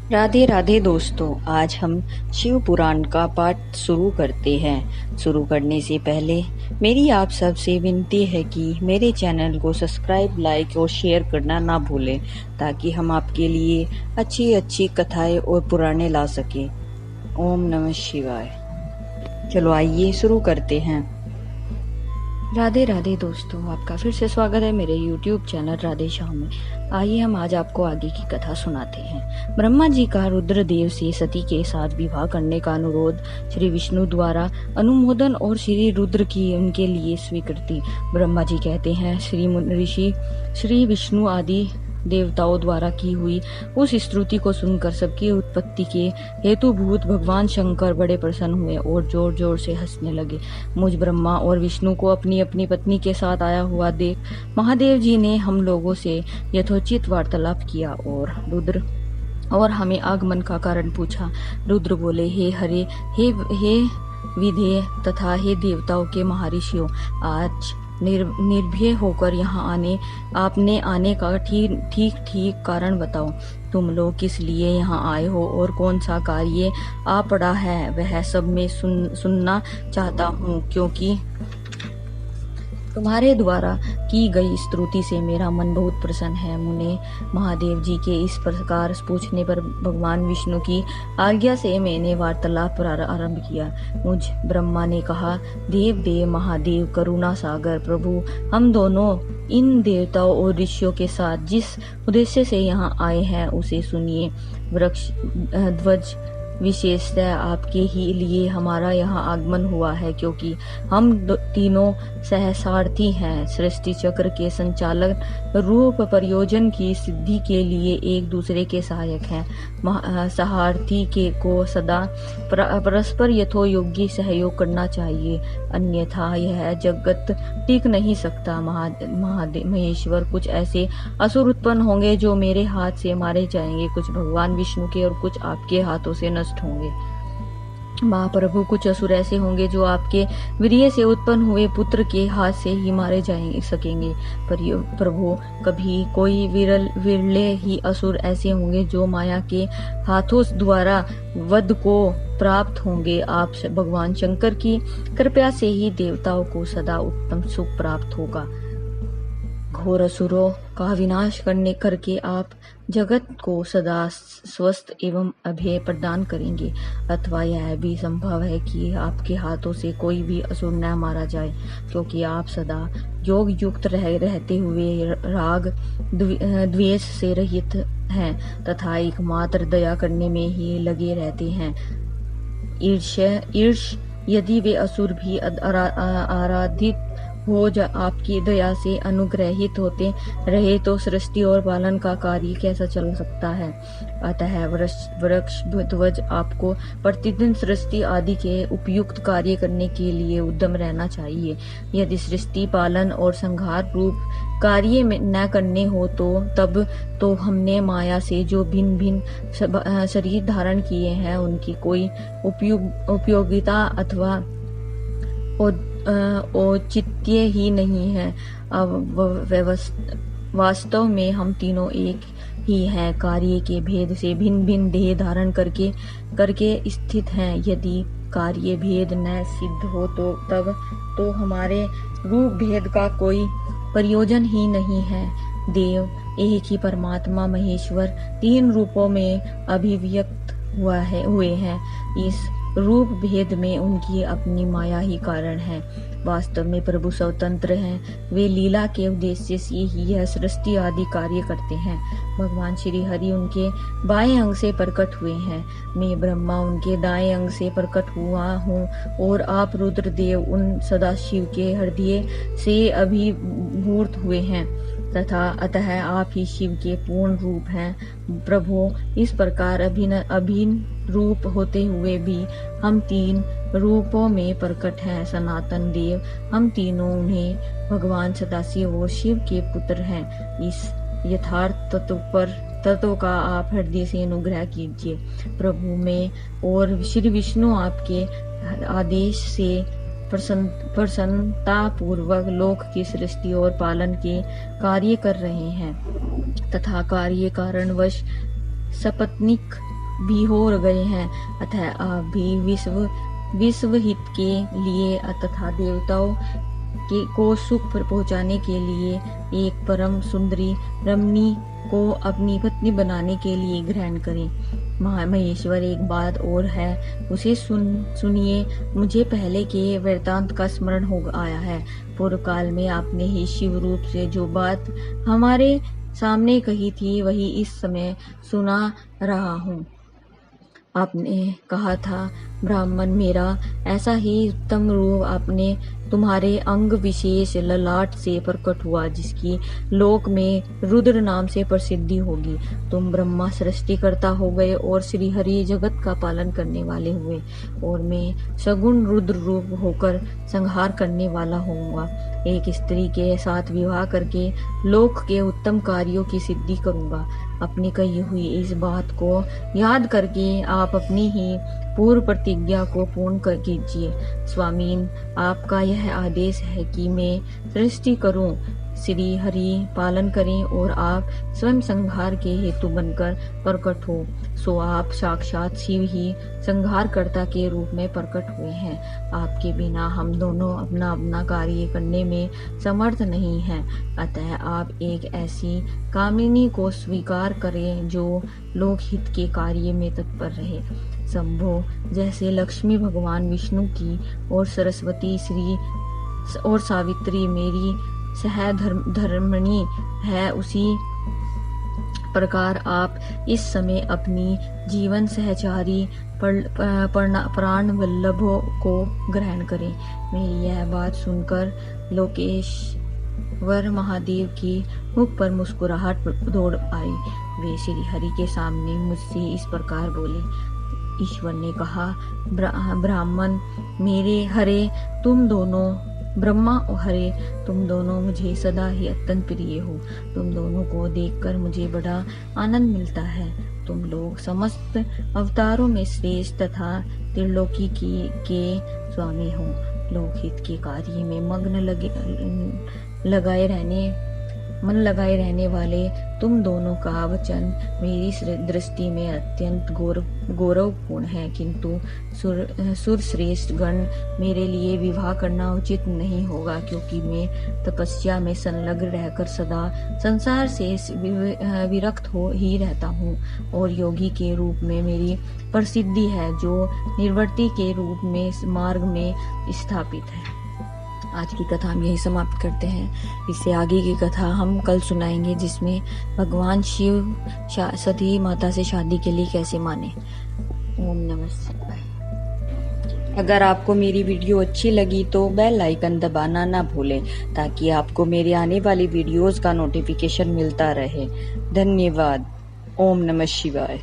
राधे राधे दोस्तों, आज हम शिव पुराण का पाठ शुरू करते हैं। शुरू करने से पहले मेरी आप सबसे विनती है कि मेरे चैनल को सब्सक्राइब, लाइक और शेयर करना ना भूलें, ताकि हम आपके लिए अच्छी अच्छी कथाएं और पुराणे ला सकें। ओम नमः शिवाय। चलो आइए शुरू करते हैं। राधे राधे दोस्तों, आपका फिर से स्वागत है मेरे YouTube चैनल राधे श्याम में। आइए हम आज आपको आगे की कथा सुनाते हैं। ब्रह्मा जी का रुद्रदेव से सती के साथ विवाह करने का अनुरोध श्री विष्णु द्वारा अनुमोदन और श्री रुद्र की उनके लिए स्वीकृति। ब्रह्मा जी कहते हैं, श्री ऋषि श्री विष्णु आदि देवताओं द्वारा की हुई उस स्तुति को सुनकर सबकी उत्पत्ति के हेतुभूत भगवान शंकर बड़े प्रसन्न हुए और जोर जोर से हंसने लगे। मुझ ब्रह्मा और विष्णु को अपनी अपनी पत्नी के साथ आया हुआ देख महादेव जी ने हम लोगों से यथोचित वार्तालाप किया और हमें आगमन का कारण पूछा। रुद्र बोले, हे हरे, हे विधेय तथा हे देवताओं के महर्षियों, आज निर्भय होकर यहाँ आपने आने का ठीक कारण बताओ। तुम लोग किस लिए यहाँ आए हो और कौन सा कार्य आ पड़ा है, वह सब मैं सुनना चाहता हूँ, क्योंकि तुम्हारे द्वारा की गई स्तुति से मेरा मन बहुत प्रसन्न है। मुने महादेव जी के इस प्रकार पूछने पर भगवान विष्णु की आज्ञा से मैंने वार्तालाप आरंभ किया। मुझ ब्रह्मा ने कहा, देव महादेव करुणा सागर प्रभु, हम दोनों इन देवताओं और ऋषियों के साथ जिस उद्देश्य से यहाँ आए हैं उसे सुनिए। वृक्ष ध्वज, विशेषतः आपके ही लिए हमारा यहाँ आगमन हुआ है, क्योंकि हम तीनों सहसारथी हैं। सृष्टि चक्र के संचालन रूप प्रयोजन की सिद्धि के लिए एक दूसरे के सहायक हैं। सहारथी को सदा परस्पर यथोयोग्य सहयोग करना चाहिए, अन्यथा यह जगत टिक नहीं सकता। महेश्वर, कुछ ऐसे असुर उत्पन्न होंगे जो मेरे हाथ से मारे जाएंगे, कुछ भगवान विष्णु के और कुछ आपके हाथों से नष्ट होंगे। महाप्रभु, कुछ असुर ऐसे होंगे जो आपके वीर्य से उत्पन्न हुए पुत्र के हाथ से ही मारे सकेंगे। प्रभु, कभी कोई विरले ही असुर ऐसे होंगे जो माया के हाथों द्वारा वध को प्राप्त होंगे। आप भगवान शंकर की कृपा से ही देवताओं को सदा उत्तम सुख प्राप्त होगा। घोर असुरों का विनाश करके आप जगत को सदा स्वस्थ एवं अभय प्रदान करेंगे, अथवा यह भी संभव है कि आपके हाथों से कोई भी असुर न मारा जाए, क्योंकि आप सदा योग युक्त रहते हुए राग द्वेष से रहित हैं तथा एकमात्र दया करने में ही लगे रहते हैं। ईर्ष, यदि वे असुर भी आराधित हो आपकी दया से अनुग्रहित होते रहे तो सृष्टि और पालन का कार्य कैसा चल सकता है। अतः वृक्ष ध्वज, आपको प्रतिदिन सृष्टि आदि के उपयुक्त कार्य करने के लिए उद्यम रहना चाहिए। यदि सृष्टि, पालन और संहार रूप कार्य में न करने हो तब तो हमने माया से जो भिन्न भिन्न शरीर धारण किए हैं उनकी कोई उपयोगिता अथवा औचित्य ही नहीं है। अब वास्तव में हम तीनों एक ही हैं, कार्य के भेद से भिन्न भिन्न देह धारण करके स्थित हैं। यदि कार्य भेद न सिद्ध हो तब तो हमारे रूप भेद का कोई प्रयोजन ही नहीं है। देव, एक ही परमात्मा महेश्वर तीन रूपों में अभिव्यक्त हुए हैं। इस रूप भेद में उनकी अपनी माया ही कारण है। वास्तव में प्रभु स्वतंत्र हैं, वे लीला के उद्देश्य से ही यह सृष्टि आदि कार्य करते हैं। भगवान श्री हरि उनके बाएं अंग से प्रकट हुए हैं, मैं ब्रह्मा उनके दाएं अंग से प्रकट हुआ हूँ, और आप रुद्रदेव उन सदाशिव के हृदय से अभिभूत हुए हैं तथा अतः आप ही शिव के पूर्ण रूप हैं। प्रभु, इस प्रकार अभिन्न रूप होते हुए भी हम तीन रूपों में प्रकट हैं। सनातन देव, हम तीनों उन्हें भगवान सदाशिव और शिव के पुत्र हैं। इस यथार्थ तत्व का आप हृदय से अनुग्रह कीजिए। प्रभु, मैं और श्री विष्णु आपके आदेश से प्रसन्नता पूर्वक लोक की सृष्टि और पालन के कार्य कर रहे हैं तथा कार्य कारणवश सपत्निक भी हो गए हैं, अतः आप भी विश्व हित के लिए तथा देवताओं को सुख पहुंचाने के लिए एक परम सुंदरी रमणी को अपनी पत्नी बनाने के लिए ग्रहण करें। महेश्वर, एक बात और है, उसे सुनिए। मुझे पहले के वृत्तांत का स्मरण हो आया है। पूर्व काल में आपने ही शिव रूप से जो बात हमारे सामने कही थी, वही इस समय सुना रहा हूँ। आपने कहा था, ब्राह्मण, मेरा ऐसा ही उत्तम रूप आपने तुम्हारे अंग विशेष ललाट से प्रकट हुआ, जिसकी लोक में रुद्र नाम से प्रसिद्धि होगी। तुम ब्रह्मा सृष्टिकर्ता हो गए और श्री हरि जगत का पालन करने वाले हुए, और मैं सगुण रुद्र रूप होकर संहार करने वाला होऊंगा। एक स्त्री के साथ विवाह करके लोक के उत्तम कार्यों की सिद्धि करूंगा। अपनी कही हुई इस बात को याद करके आप अपनी ही पूर्व प्रतिज्ञा को पूर्ण कर कीजिए। स्वामीन, आपका यह आदेश है कि मैं सृष्टि करूं, श्री हरि पालन करें और आप स्वयं संहार के हेतु बनकर प्रकट हो। सो आप साक्षात शिव ही संहारकर्ता के रूप में प्रकट हुए हैं। आपके बिना हम दोनों अपना अपना कार्य करने में समर्थ नहीं हैं। अतः आप एक ऐसी कामिनी को स्वीकार करें जो लोकहित के कार्य में तत्पर रहे। शंभो, जैसे लक्ष्मी भगवान विष्णु की और सरस्वती श्री और सावित्री मेरी सहधर्मिणी है, उसी प्रकार आप इस समय अपनी जीवन सहचारी प्राण वल्लभों को ग्रहण करें। मेरी यह बात सुनकर लोकेश्वर महादेव की मुख पर मुस्कुराहट दौड़ आई। वे श्री हरि के सामने मुझसे इस प्रकार बोले। ईश्वर ने कहा, ब्राह्मण, मेरे हरे तुम दोनों, ब्रह्मा और हरे तुम दोनों मुझे सदा ही अत्यंत प्रिय हो। तुम दोनों को देखकर मुझे बड़ा आनंद मिलता है। तुम लोग समस्त अवतारों में श्रेष्ठ तथा त्रिलोकी के स्वामी हो। लोकहित के कार्य में मन लगाए रहने वाले तुम दोनों का वचन मेरी दृष्टि में अत्यंत गौरवपूर्ण है, किंतु सुर श्रेष्ठ गण मेरे लिए विवाह करना उचित नहीं होगा, क्योंकि मैं तपस्या में संलग्न रहकर सदा संसार से विरक्त हो ही रहता हूँ, और योगी के रूप में मेरी प्रसिद्धि है, जो निर्वर्ती के रूप में मार्ग में स्थापित है। आज की कथा हम यही समाप्त करते हैं। इससे आगे की कथा हम कल सुनाएंगे, जिसमें भगवान शिव सती माता से शादी के लिए कैसे माने। ओम नमः शिवाय। अगर आपको मेरी वीडियो अच्छी लगी तो बेल आइकन दबाना ना भूलें, ताकि आपको मेरे आने वाली वीडियोस का नोटिफिकेशन मिलता रहे। धन्यवाद। ओम नमः शिवाय।